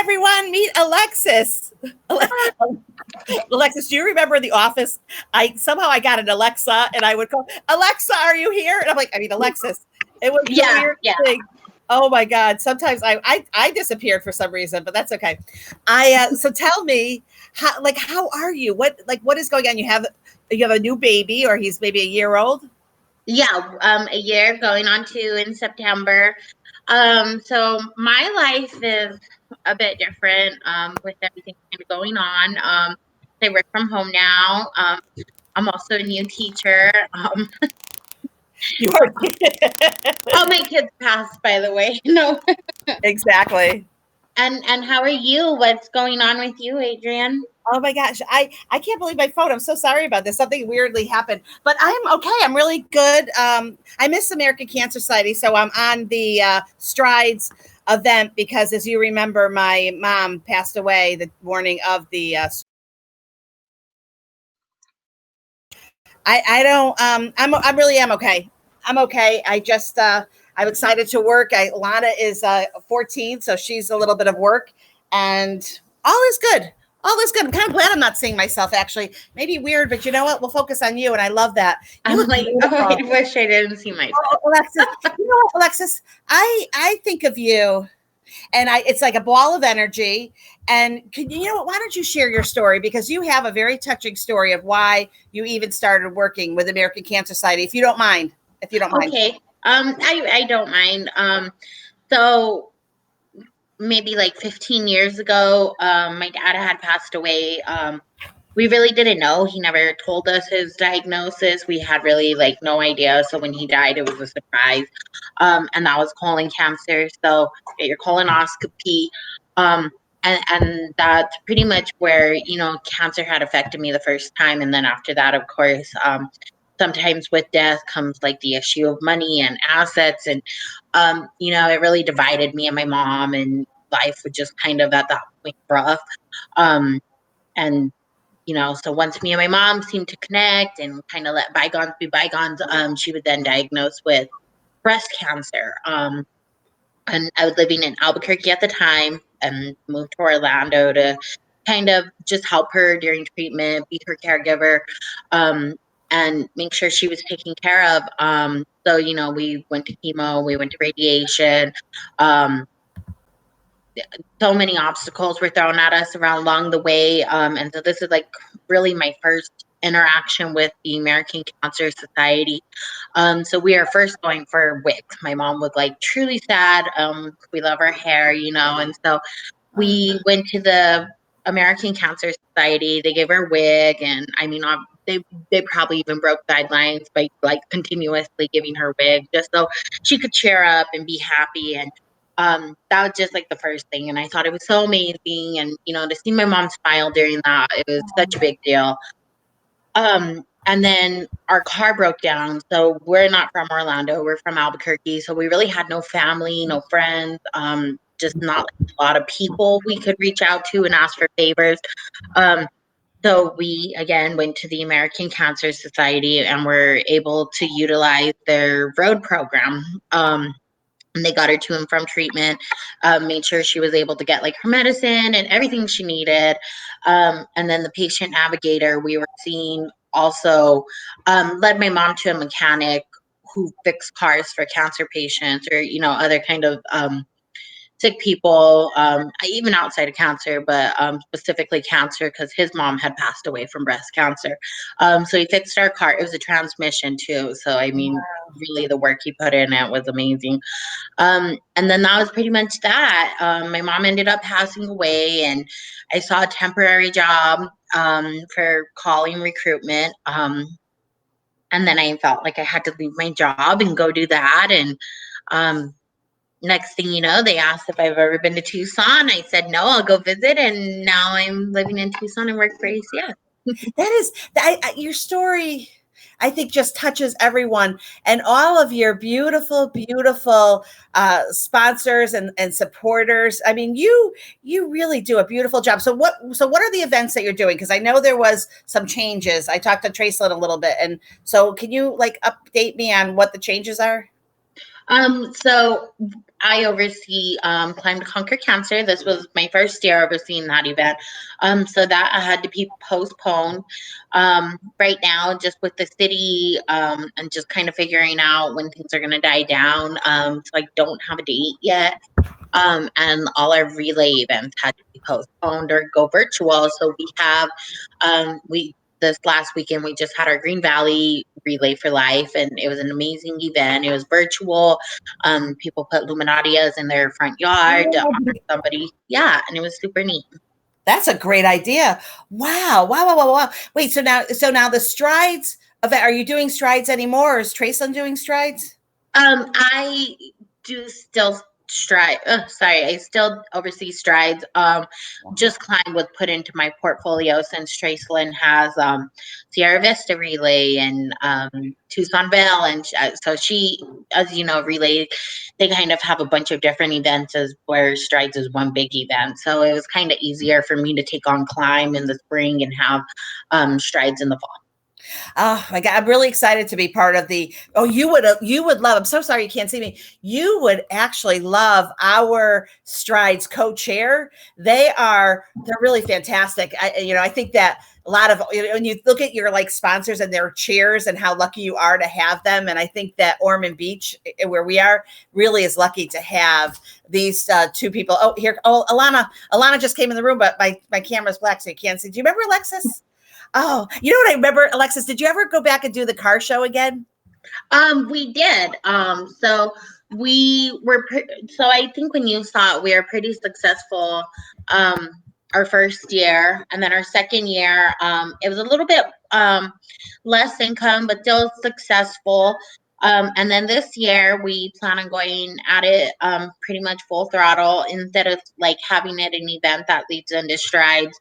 everyone, meet Alexis. Alexis, do you remember The Office? I got an Alexa, and I would call, Alexa, are you here? And I'm like, Alexis. It was the weirdest thing. Oh my God! Sometimes I disappeared for some reason, but that's okay. So tell me, how are you? What is going on? You have a new baby, or he's maybe a year old? Yeah, a year going on 2 in September. So my life is a bit different with everything kind of going on. I work from home now. I'm also a new teacher. You are All my kids passed, by the way. No. exactly. And how are you? What's going on with you, Adrian? Oh my gosh, I can't believe my phone. I'm so sorry about this. Something weirdly happened, but I'm okay. I'm really good. I miss American Cancer Society, so I'm on the Strides event because, as you remember, my mom passed away the morning of the. I don't. I really am okay. I'm okay. I'm excited to work. Lana is 14, so she's a little bit of work, and all is good. All is good. I'm kind of glad I'm not seeing myself, actually. Maybe weird, but you know what? We'll focus on you, and I love that. You I'm look like, beautiful. oh, I wish I didn't see myself. Alexis, you know what, Alexis? I think of you, and it's like a ball of energy. And you know what? Why don't you share your story, because you have a very touching story of why you even started working with American Cancer Society, if you don't mind. If you don't mind. Okay. I don't mind. So maybe like 15 years ago, my dad had passed away. We really didn't know. He never told us his diagnosis. We had really like no idea. So when he died, it was a surprise. And that was colon cancer. So get your colonoscopy. And that's pretty much where, cancer had affected me the first time. And then after that, of course, sometimes with death comes like the issue of money and assets. And, it really divided me and my mom, and life was just kind of at that point rough. And so once me and my mom seemed to connect and kind of let bygones be bygones, she was then diagnosed with breast cancer. And I was living in Albuquerque at the time and moved to Orlando to kind of just help her during treatment, be her caregiver, and make sure she was taken care of. So, we went to chemo, we went to radiation. So many obstacles were thrown at us along the way. And so this is like really my first interaction with the American Cancer Society. So we are first going for wigs. My mom was like truly sad. We love her hair, and so we went to the American Cancer Society. They gave her a wig, and I mean, they probably even broke guidelines by like continuously giving her wig just so she could cheer up and be happy. And that was just like the first thing. And I thought it was so amazing. And, to see my mom smile during that, it was such a big deal. And then our car broke down. So we're not from Orlando, we're from Albuquerque. So we really had no family, no friends, just not like a lot of people we could reach out to and ask for favors. So we again went to the American Cancer Society and were able to utilize their road program. And they got her to and from treatment, made sure she was able to get like her medicine and everything she needed. And then the patient navigator we were seeing also led my mom to a mechanic who fixed cars for cancer patients or, other kind of sick people, even outside of cancer, but specifically cancer because his mom had passed away from breast cancer. So he fixed our car. It was a transmission too. So, I mean, really the work he put in it was amazing. And then that was pretty much that. My mom ended up passing away, and I saw a temporary job for calling recruitment. And then I felt like I had to leave my job and go do that. And next thing you know, they asked if I've ever been to Tucson. I said, no, I'll go visit. And now I'm living in Tucson and work for ACS. That is your story. I think just touches everyone, and all of your beautiful, beautiful sponsors and supporters. I mean, you really do a beautiful job. So what are the events that you're doing? Because I know there was some changes. I talked to Tracelet a little bit, and so can you like update me on what the changes are? So I oversee Climb to Conquer Cancer. This was my first year overseeing that event. So that I had to be postponed right now, just with the city and just kind of figuring out when things are going to die down. So I don't have a date yet. And all our relay events had to be postponed or go virtual. So we have we this last weekend we just had our Green Valley Relay for Life, and it was an amazing event. It was virtual. People put luminarias in their front yard to honor somebody. Yeah, and it was super neat. That's a great idea. Wow. Wow. Wow. Wow. Wow. Wait, so now the strides of it, are you doing strides anymore? Or is Traceland doing strides? I do still stride. Sorry, I still oversee strides. Just Climb was put into my portfolio since Tracelyn has Sierra Vista Relay and Tucson Vale, and so she, as you know, Relay. They kind of have a bunch of different events, as where strides is one big event. So it was kind of easier for me to take on Climb in the spring and have strides in the fall. Oh my God, I'm really excited to be part of the, oh, you would love, I'm so sorry you can't see me. You would actually love our Strides co-chair. They're really fantastic. I think that a lot of, when you look at your like sponsors and their chairs and how lucky you are to have them. And I think that Ormond Beach, where we are, really is lucky to have these two people. Oh, here, oh, Alana just came in the room, but my camera's black, so you can't see. Do you remember Alexis? Oh, you know what I remember, Alexis? Did you ever go back and do the car show again? We did. So we were. So I think when you saw it, we were pretty successful. Um, our first year, and then our second year, it was a little bit less income, but still successful. And then this year, we plan on going at it pretty much full throttle instead of like having it an event that leads into strides.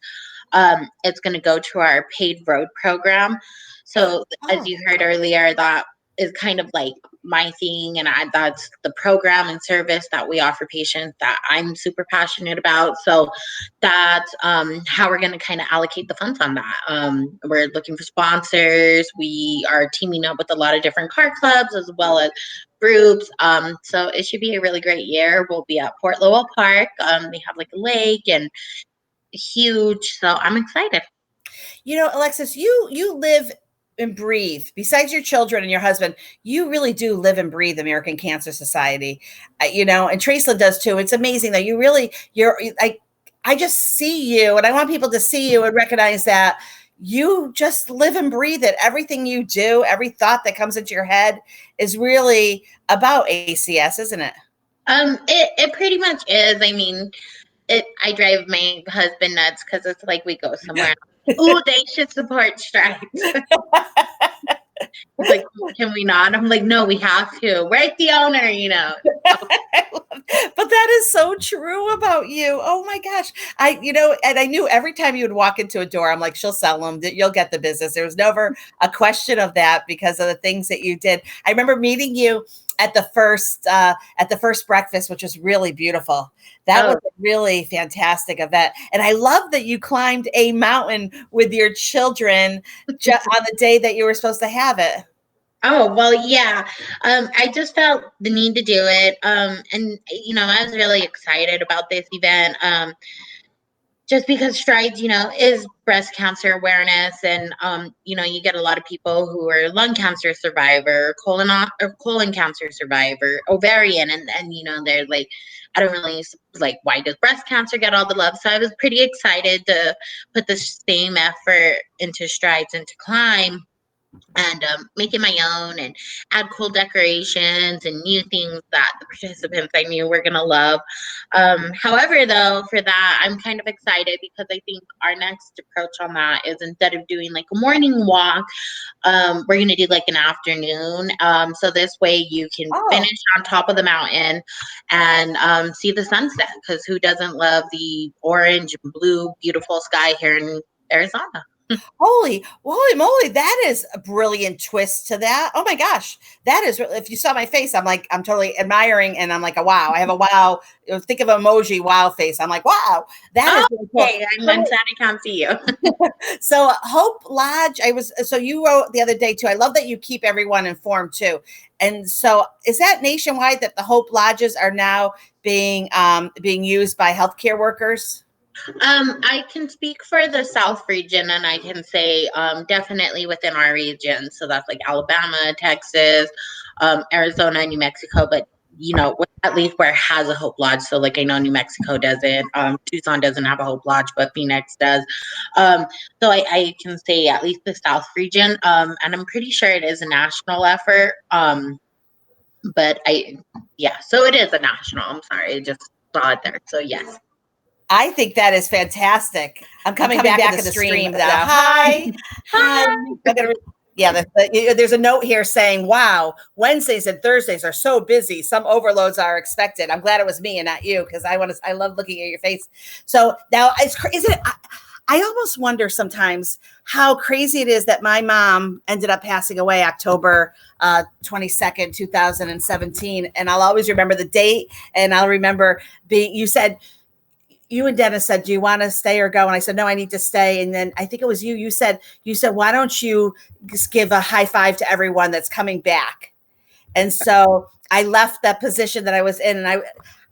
It's going to go to our paid road program. So, as Oh, you heard earlier, that is kind of like my thing, and that's the program and service that we offer patients that I'm super passionate about. So, that's how we're going to kind of allocate the funds on that. We're looking for sponsors. We are teaming up with a lot of different car clubs as well as groups. So it should be a really great year. We'll be at Port Lowell Park. They have like a lake and huge. So I'm excited. Alexis, you live and breathe. Besides your children and your husband, you really do live and breathe American Cancer Society. And Traceland does too. It's amazing that you're like, I just see you, and I want people to see you and recognize that you just live and breathe it. Everything you do, every thought that comes into your head is really about ACS, isn't it? It pretty much is. I mean, I drive my husband nuts because it's like we go somewhere. Oh, they should support strikes. He's like, can we not? I'm like, no, we have to. We're the owner. But that is so true about you. Oh my gosh. And I knew every time you would walk into a door, I'm like, she'll sell them, you'll get the business. There was never a question of that because of the things that you did. I remember meeting you at the first breakfast, which was really beautiful. That was a really fantastic event. And I love that you climbed a mountain with your children on the day that you were supposed to have it. Oh, well, yeah. I just felt the need to do it. And I was really excited about this event. Just because strides is breast cancer awareness, and you get a lot of people who are lung cancer survivor, colon cancer survivor, ovarian, and they're like, I don't really like, why does breast cancer get all the love? So I was pretty excited to put the same effort into strides and to Climb, and make it my own and add cool decorations and new things that the participants I knew were going to love. However, though, for that, I'm kind of excited because I think our next approach on that is, instead of doing like a morning walk, we're going to do like an afternoon. So this way you can Oh, finish on top of the mountain and see the sunset, because who doesn't love the orange and blue, beautiful sky here in Arizona? Holy moly, that is a brilliant twist to that. Oh my gosh. That is, if you saw my face, I'm totally admiring, and I'm like, a wow. I have a wow. Think of emoji wow face. I'm like, wow, that is really cool. Okay, I'm sad I can't see you. So Hope Lodge, so you wrote the other day too. I love that you keep everyone informed too. And so is that nationwide that the Hope Lodges are now being used by healthcare workers? I can speak for the South region, and I can say definitely within our region. So that's like Alabama, Texas, Arizona, New Mexico. But at least where it has a Hope Lodge. So like I know New Mexico doesn't, Tucson doesn't have a Hope Lodge, but Phoenix does. So I can say at least the South region, and I'm pretty sure it is a national effort. But so it is a national. I'm sorry, I just saw it there. So yes. I think that is fantastic. I'm coming back in the stream. Hi. There's a note here saying, wow, Wednesdays and Thursdays are so busy. Some overloads are expected. I'm glad it was me and not you, because I love looking at your face. So now I almost wonder sometimes how crazy it is that my mom ended up passing away October 22nd, 2017. And I'll always remember the date. And I'll remember you and Dennis said, do you want to stay or go? And I said, no, I need to stay. And then I think it was you said, why don't you just give a high five to everyone that's coming back? And so I left that position that I was in, and I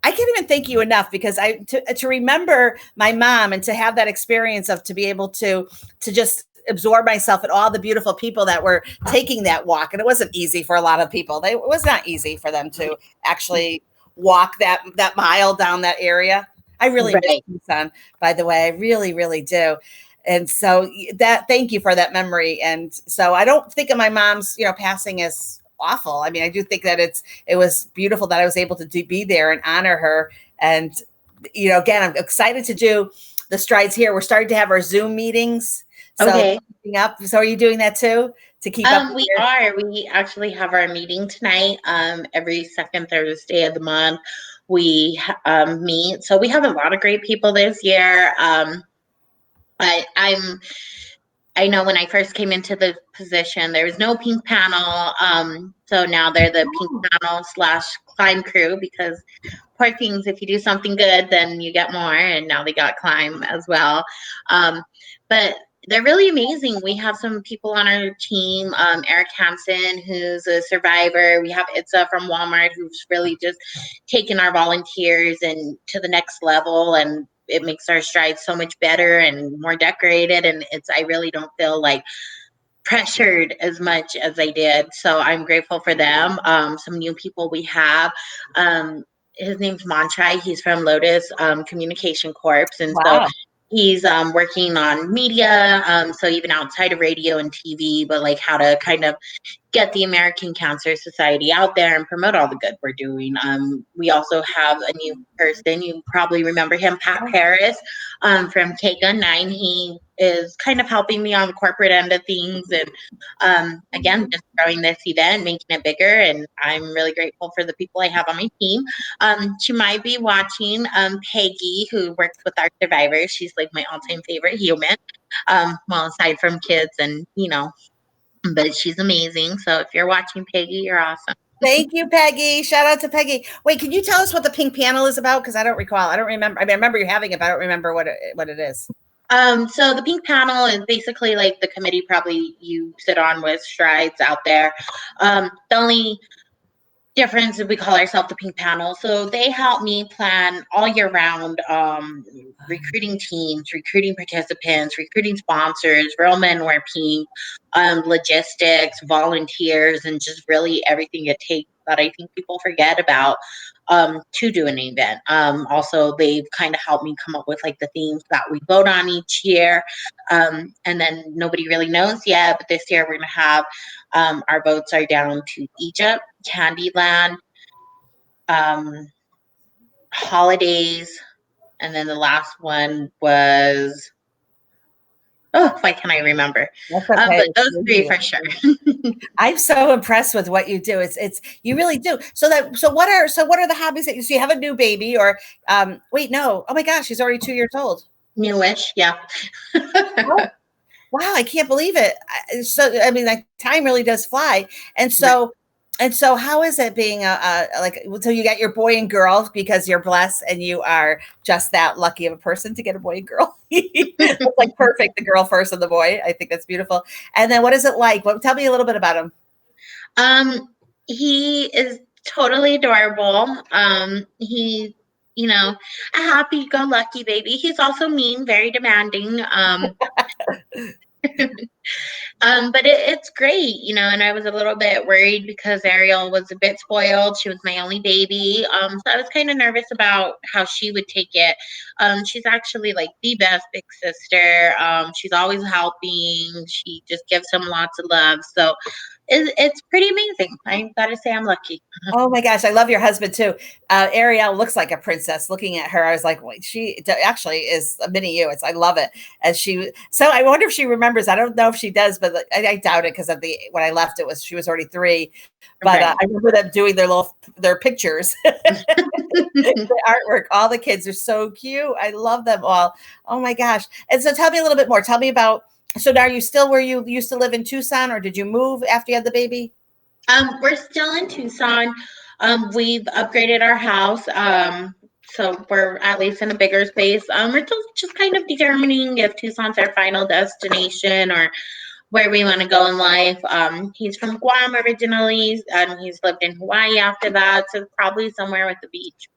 can't even thank you enough, because to remember my mom and to have that experience of to be able to just absorb myself and all the beautiful people that were taking that walk. And it wasn't easy for a lot of people. It was not easy for them to actually walk that mile down that area. I really miss you, son, by the way. I really, really do. And so thank you for that memory. And so I don't think of my mom's, passing as awful. I mean, I do think that it was beautiful that I was able to be there and honor her. And, again, I'm excited to do the strides here. We're starting to have our Zoom meetings. So okay. So are you doing that too? To keep up? We are. We actually have our meeting tonight. Every second Thursday of the month, we meet. So we have a lot of great people this year. I know when I first came into the position, there was no pink panel. So now they're the pink panel / climb crew, because poor things, if you do something good, then you get more. And now they got climb as well. But they're really amazing. We have some people on our team, Eric Hansen, who's a survivor. We have Itza from Walmart, who's really just taken our volunteers and to the next level, and it makes our strides so much better and more decorated. And I really don't feel like pressured as much as I did. So I'm grateful for them. Some new people we have. His name's Montrai. He's from Lotus Communication Corps. And so he's working on media. So even outside of radio and TV, but like how to kind of get the American Cancer Society out there and promote all the good we're doing. We also have a new person. You probably remember him, Pat Harris, from K-Gun 9. He is kind of helping me on the corporate end of things. And again, just growing this event, making it bigger. And I'm really grateful for the people I have on my team. She might be watching Peggy, who works with our survivors. She's like my all-time favorite human. Well, aside from kids and, but she's amazing. So if you're watching, Peggy, you're awesome. Thank you, Peggy. Shout out to Peggy. Wait, can you tell us what the pink panel is about? Because I don't recall. I don't remember. I mean, I remember you having it, but I don't remember what it is. So the pink panel is basically like the committee probably you sit on with strides out there. The only difference is we call ourselves the pink panel. So they help me plan all year round, recruiting teams, recruiting participants, recruiting sponsors, real men wear pink, logistics, volunteers, and just really everything it takes that I think people forget about to do an event. Also, they've kind of helped me come up with like the themes that we vote on each year. And then nobody really knows yet, but this year we're going to have our votes are down to Egypt, Candyland, holidays, and then the last one was why can't I remember? That's okay. But those three for sure. I'm so impressed with what you do. It's you really do. So what are the hobbies that you have a new baby or wait, no. Oh my gosh, she's already 2 years old. Newish, yeah. Wow, Wow, I can't believe it. So, I mean, like time really does fly. And so, how is it being like, so you got your boy and girl because you're blessed and you are just that lucky of a person to get a boy and girl. It's like perfect, the girl first and the boy. I think that's beautiful. And then what is it like? Well, tell me a little bit about him. He is totally adorable. He, you know, a happy-go-lucky baby. He's also mean, very demanding. But it's great, and I was a little bit worried because Ariel was a bit spoiled. She was my only baby. So I was kind of nervous about how she would take it. She's actually like the best big sister. She's always helping. She just gives him lots of love. So it's pretty amazing. I gotta say I'm lucky. Oh my gosh, I love your husband too. Ariel looks like a princess. Looking at her, I was like, wait, she actually is a mini you. I love it. So I wonder if she remembers. I don't know if she does, but I doubt it because of when I left, she was already 3. But Right. I remember them doing their pictures, the artwork. All the kids are so cute. I love them all. Oh my gosh! And so tell me a little bit more. Tell me about. So now, are you still where you used to live in Tucson, or did you move after you had the baby? We're still in Tucson. We've upgraded our house. So we're at least in a bigger space. We're still just kind of determining if Tucson's our final destination or where we want to go in life. He's from Guam originally. He's lived in Hawaii after that, so probably somewhere with the beach.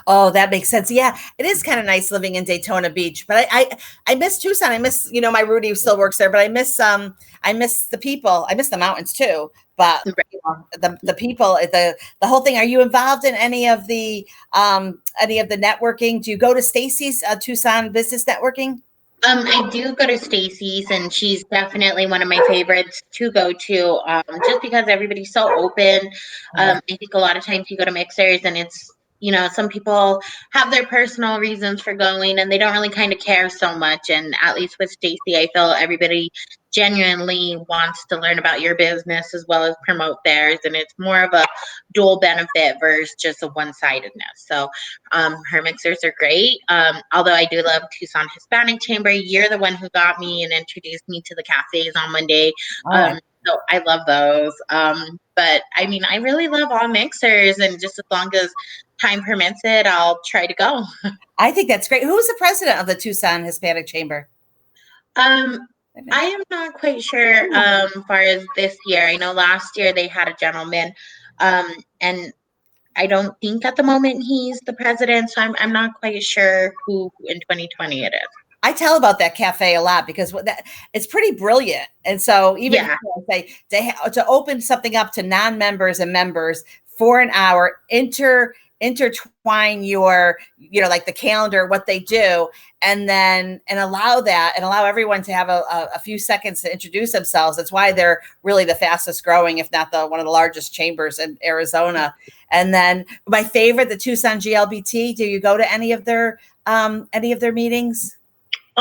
Oh, that makes sense. Yeah, it is kind of nice living in Daytona Beach, but I miss Tucson. I miss, my Rudy still works there, but I miss the people. I miss the mountains too. But the people, the whole thing. Are you involved in any of the networking? Do you go to Stacy's Tucson business networking? I do go to Stacy's, and she's definitely one of my favorites to go to, just because everybody's so open. I think a lot of times you go to mixers, and it's, some people have their personal reasons for going, and they don't really kind of care so much. And at least with Stacy, I feel everybody genuinely wants to learn about your business as well as promote theirs, and it's more of a dual benefit versus just a one-sidedness. So her mixers are great. Although I do love Tucson Hispanic Chamber. You're the one who got me and introduced me to the cafes on Monday. So I love those. But I mean, I really love all mixers, and just as long as time permits it, I'll try to go. I think that's great. Who's the president of the Tucson Hispanic Chamber? I am not quite sure as far as this year. I know last year they had a gentleman, and I don't think at the moment he's the president, so I'm not quite sure who in 2020 it is. I tell about that cafe a lot because it's pretty brilliant. And so even say to open something up to non-members and members for an hour, intertwine your, like the calendar, what they do, and allow everyone to have a few seconds to introduce themselves. That's why they're really the fastest growing, if not one of the largest chambers in Arizona. And then my favorite, the Tucson GLBT. Do you go to any of their meetings?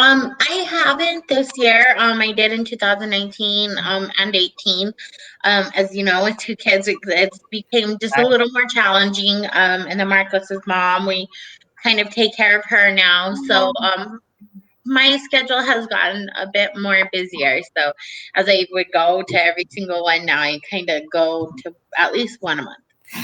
I haven't this year. I did in 2019 and 18. As you know, with 2 kids, it became just a little more challenging. And then Marcos's mom, we kind of take care of her now. So my schedule has gotten a bit more busier. So as I would go to every single one now, I kind of go to at least one a month.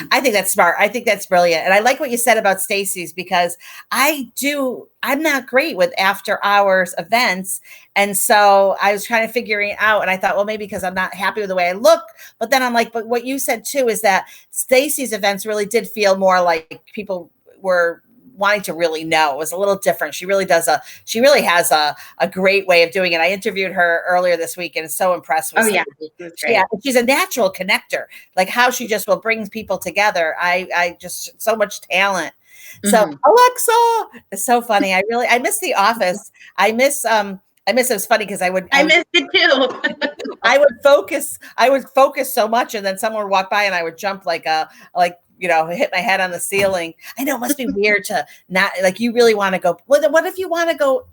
I think that's smart. I think that's brilliant. And I like what you said about Stacy's, because I'm not great with after hours events. And so I was trying to figure it out, and I thought, well, maybe because I'm not happy with the way I look. But then I'm like, but what you said too is that Stacy's events really did feel more like people were wanting to really know. It was a little different. She really has a great way of doing it. I interviewed her earlier this week and so impressed with she's a natural connector, like how she just will bring people together. I just, so much talent. So Alexa, it's so funny. I miss the office. I miss it was funny because I missed it too. I would focus so much, and then someone would walk by and I would jump like hit my head on the ceiling. I know it must be weird to not, like, you really want to go. What if you want to go?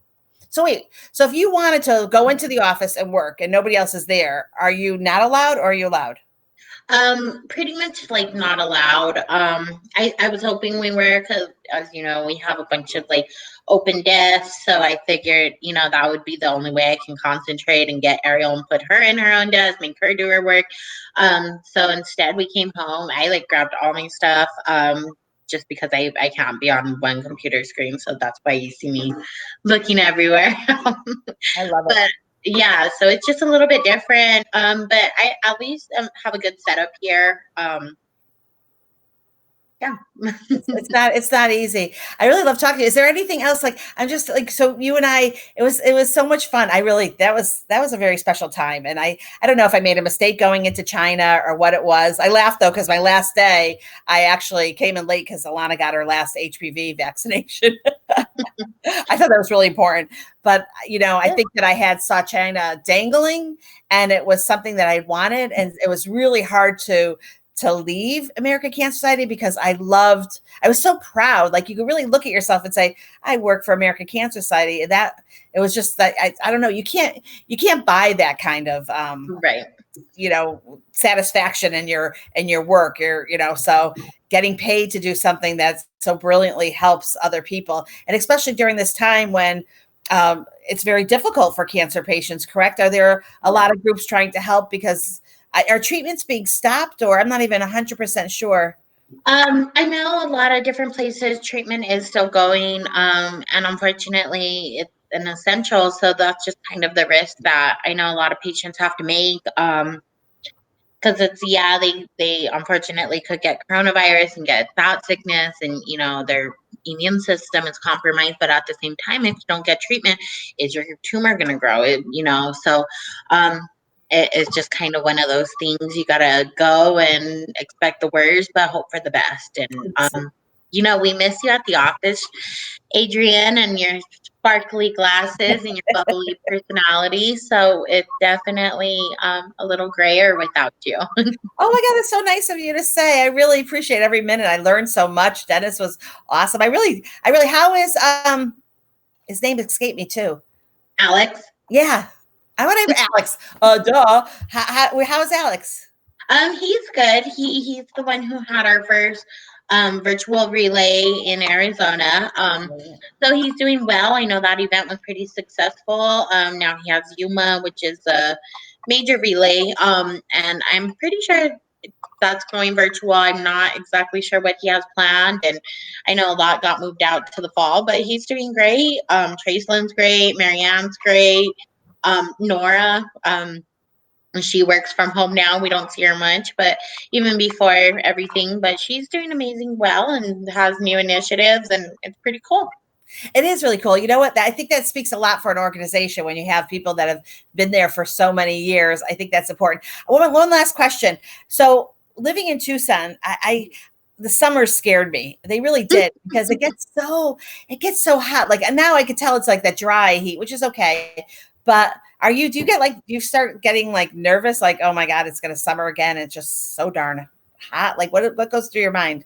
So if you wanted to go into the office and work and nobody else is there, are you not allowed, or are you allowed? Pretty much like not allowed. I was hoping we were, because as you know, we have a bunch of like open desks, so I figured, that would be the only way I can concentrate and get Ariel and put her in her own desk, make her do her work. So instead we came home. I like grabbed all my stuff. Just because I can't be on one computer screen, so that's why you see me looking everywhere. I love it. But yeah, so it's just a little bit different. But I at least have a good setup here. Yeah. It's not easy. I really love talking to you. Is there anything else? Like, I'm just like, so you and I, it was so much fun. I really, that was a very special time. And I don't know if I made a mistake going into China or what it was. I laughed though, because my last day, I actually came in late because Alana got her last HPV vaccination. I thought that was really important. But, I think that I saw China dangling, and it was something that I wanted. And it was really hard to leave American Cancer Society, because I was so proud. Like, you could really look at yourself and say, I work for American Cancer Society. And that, it was just that, I don't know, you can't buy that kind of, right. Satisfaction in your work, so getting paid to do something that so brilliantly helps other people. And especially during this time when, it's very difficult for cancer patients, correct? Are there a lot of groups trying to help, because are treatments being stopped, or I'm not even 100% sure? I know a lot of different places treatment is still going, and unfortunately, it's an essential. So that's just kind of the risk that I know a lot of patients have to make. Because they unfortunately could get coronavirus and get that sickness, and their immune system is compromised. But at the same time, if you don't get treatment, is your tumor going to grow? So it's just kind of one of those things. You gotta go and expect the worst, but hope for the best. And we miss you at the office, Adrienne, and your sparkly glasses and your bubbly personality. So it's definitely a little grayer without you. Oh my God, it's so nice of you to say. I really appreciate every minute. I learned so much. Dennis was awesome. I really, how is, his name escaped me too. Alex? Yeah. I want to Alex. Duh. How's Alex? He's good. He's the one who had our first virtual relay in Arizona. So he's doing well. I know that event was pretty successful. Now he has Yuma, which is a major relay. And I'm pretty sure that's going virtual. I'm not exactly sure what he has planned. And I know a lot got moved out to the fall, but he's doing great. Tracelin's great. Marianne's great. Nora, she works from home now. We don't see her much, but even before everything, but she's doing amazing well and has new initiatives, and it's pretty cool. It is really cool. You know what? I think that speaks a lot for an organization when you have people that have been there for so many years. I think that's important. One last question. So living in Tucson, the summers scared me. They really did, because it gets so hot. Like, and now I could tell it's like that dry heat, which is okay. But do you start getting like nervous? Like, oh my God, it's going to summer again. It's just so darn hot. Like, what goes through your mind?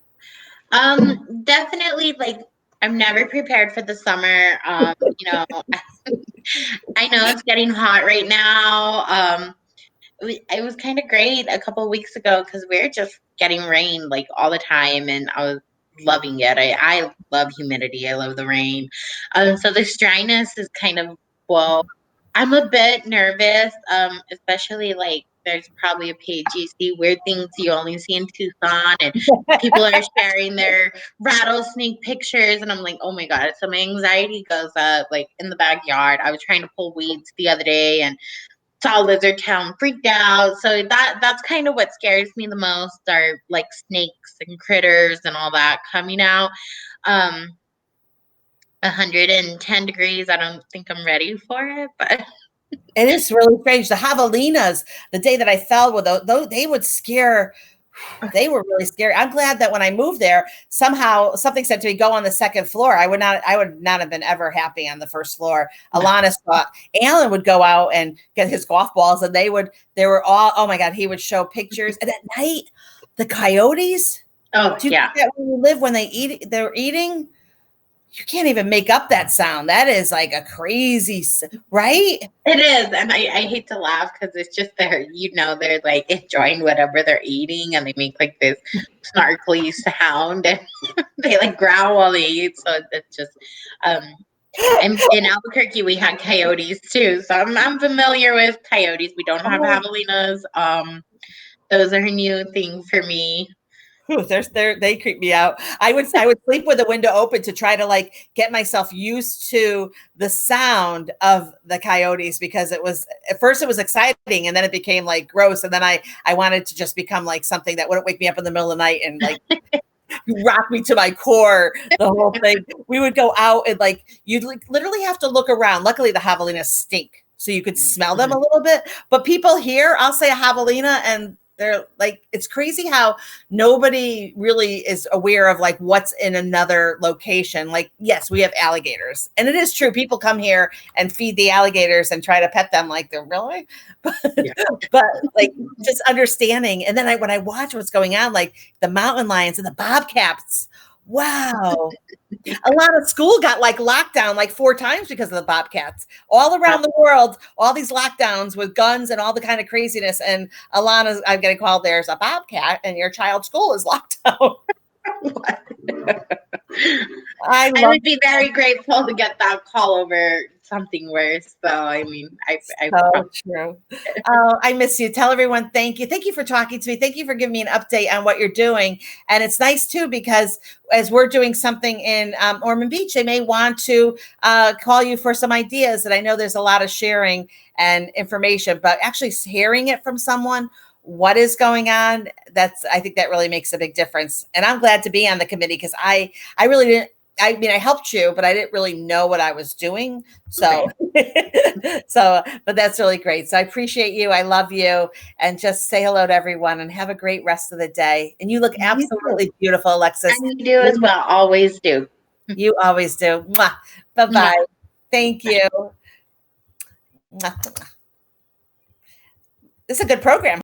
Definitely, like, I'm never prepared for the summer. I know it's getting hot right now. It was kind of great a couple of weeks ago because we're just getting rain like all the time, and I was loving it. I love humidity. I love the rain. So this dryness is kind of, well, I'm a bit nervous, especially like there's probably a page you see weird things you only see in Tucson, and people are sharing their rattlesnake pictures, and I'm like, oh my God. So my anxiety goes up like in the backyard. I was trying to pull weeds the other day and saw lizard town, freaked out. So that's kind of what scares me the most, are like snakes and critters and all that coming out. 110 degrees. I don't think I'm ready for it, but it is really strange. The javelinas, the day that I fell with those, they would scare. They were really scary. I'm glad that when I moved there, somehow something said to me, go on the second floor. I would not have been ever happy on the first floor. Alana thought Alan would go out and get his golf balls, and they were all, oh my God, he would show pictures. And at night, the coyotes. Oh, do you yeah. think that where you live, when they're eating? You can't even make up that sound. That is like a crazy, right? It is. And I hate to laugh because it's just they're like enjoying whatever they're eating and they make like this snarkly sound and they like growl while they eat. So it's just, and in Albuquerque, we had coyotes too. So I'm familiar with coyotes. We don't have javelinas. Those are new things for me. They creep me out. I would sleep with the window open to try to like get myself used to the sound of the coyotes, because at first it was exciting and then it became like gross. And then I wanted to just become like something that wouldn't wake me up in the middle of the night and like rock me to my core, the whole thing. We would go out and like, you'd literally have to look around. Luckily the javelinas stink, so you could smell them a little bit. But people here, I'll say a javelina and they're like, it's crazy how nobody really is aware of like what's in another location. Like, yes, we have alligators, and it is true. People come here and feed the alligators and try to pet them. Like, they're really, but like just understanding. And then when I watch what's going on, like the mountain lions and the bobcats, wow. A lot of school got like locked down like 4 times because of the bobcats all around the world, all these lockdowns with guns and all the kind of craziness. And Alana, I'm getting called, there's a bobcat and your child's school is locked down. I would be very grateful to get that call over something worse. So, I mean, so true. Oh, I miss you. Tell everyone thank you. Thank you for talking to me. Thank you for giving me an update on what you're doing. And it's nice too, because as we're doing something in Ormond Beach, they may want to call you for some ideas. And I know there's a lot of sharing and information, but actually hearing it from someone, what is going on, I think that really makes a big difference. And I'm glad to be on the committee, because I really didn't. I mean, I helped you, but I didn't really know what I was doing. So, but that's really great. So I appreciate you. I love you. And just say hello to everyone and have a great rest of the day. And you look absolutely beautiful, Alexis. And you do as well. Always do. You always do. Mwah. Bye-bye. Mwah. Thank you. Mwah. This is a good program.